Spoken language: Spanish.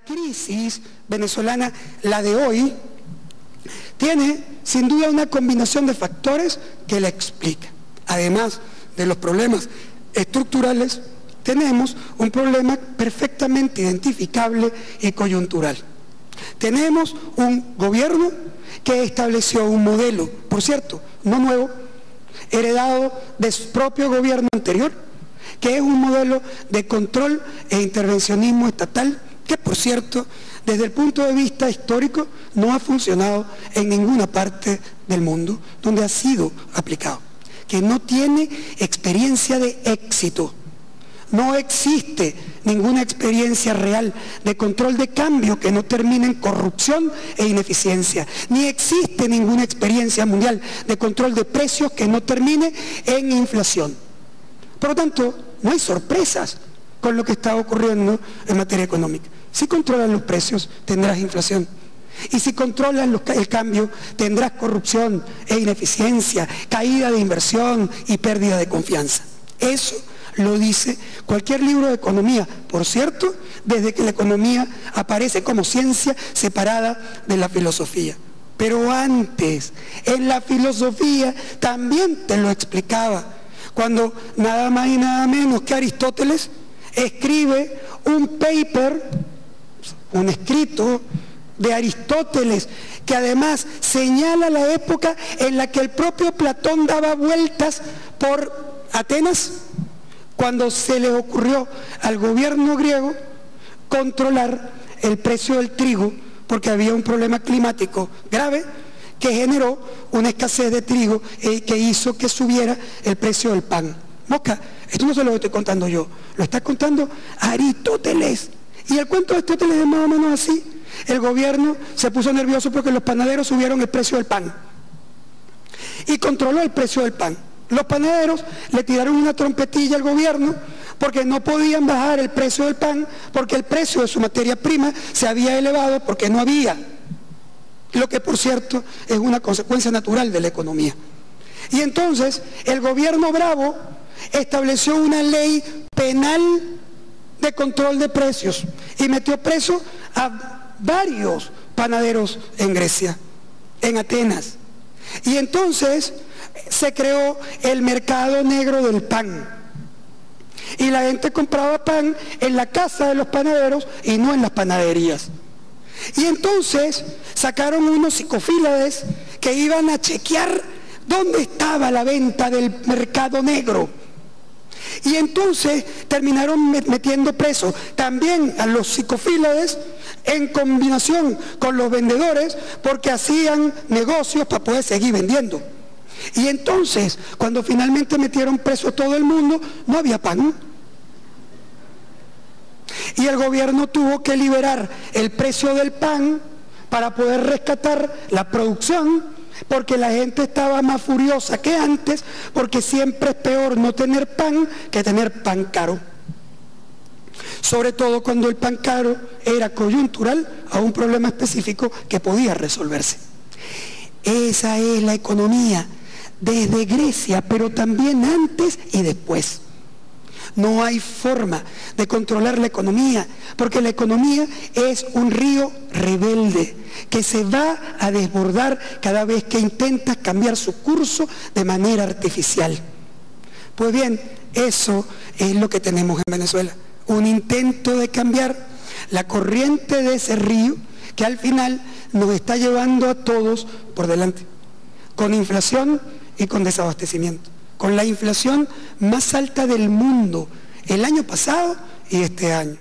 crisis venezolana, la de hoy, tiene sin duda una combinación de factores que la explica. Además de los problemas estructurales, tenemos un problema perfectamente identificable y coyuntural. Tenemos un gobierno que estableció un modelo, por cierto, no nuevo, heredado de su propio gobierno anterior, que es un modelo de control e intervencionismo estatal, que por cierto, desde el punto de vista histórico, no ha funcionado en ninguna parte del mundo donde ha sido aplicado, que no tiene experiencia de éxito. No existe ninguna experiencia real de control de cambio que no termine en corrupción e ineficiencia, ni existe ninguna experiencia mundial de control de precios que no termine en inflación. Por lo tanto, no hay sorpresas con lo que está ocurriendo en materia económica. Si controlas los precios, tendrás inflación. Y si controlas el cambio, tendrás corrupción e ineficiencia, caída de inversión y pérdida de confianza. Eso lo dice cualquier libro de economía, por cierto, desde que la economía aparece como ciencia separada de la filosofía. Pero antes, en la filosofía también te lo explicaba, cuando nada más y nada menos que Aristóteles escribe un paper, un escrito de Aristóteles, que además señala la época en la que el propio Platón daba vueltas por Atenas, cuando se le ocurrió al gobierno griego controlar el precio del trigo, porque había un problema climático grave que generó una escasez de trigo que hizo que subiera el precio del pan. Mosca, esto no se lo estoy contando yo, lo está contando Aristóteles. Y el cuento de Aristóteles es más o menos así. El gobierno se puso nervioso porque los panaderos subieron el precio del pan y controló el precio del pan. Los panaderos le tiraron una trompetilla al gobierno porque no podían bajar el precio del pan, porque el precio de su materia prima se había elevado porque no había, lo que por cierto es una consecuencia natural de la economía. Y entonces el gobierno bravo estableció una ley penal de control de precios y metió preso a varios panaderos en Grecia, en Atenas. Y entonces se creó el mercado negro del pan. Y la gente compraba pan en la casa de los panaderos y no en las panaderías. Y entonces sacaron unos psicofílades que iban a chequear dónde estaba la venta del mercado negro. Y entonces terminaron metiendo preso también a los psicofílades en combinación con los vendedores, porque hacían negocios para poder seguir vendiendo. Y entonces, cuando finalmente metieron preso a todo el mundo, no había pan. Y el gobierno tuvo que liberar el precio del pan para poder rescatar la producción, porque la gente estaba más furiosa que antes, porque siempre es peor no tener pan que tener pan caro. Sobre todo cuando el pan caro era coyuntural a un problema específico que podía resolverse. Esa es la economía desde Grecia, pero también antes y después. No hay forma de controlar la economía, porque la economía es un río rebelde que se va a desbordar cada vez que intentas cambiar su curso de manera artificial. Pues bien, eso es lo que tenemos en Venezuela, un intento de cambiar la corriente de ese río que al final nos está llevando a todos por delante, con inflación y con desabastecimiento, con la inflación más alta del mundo el año pasado y este año.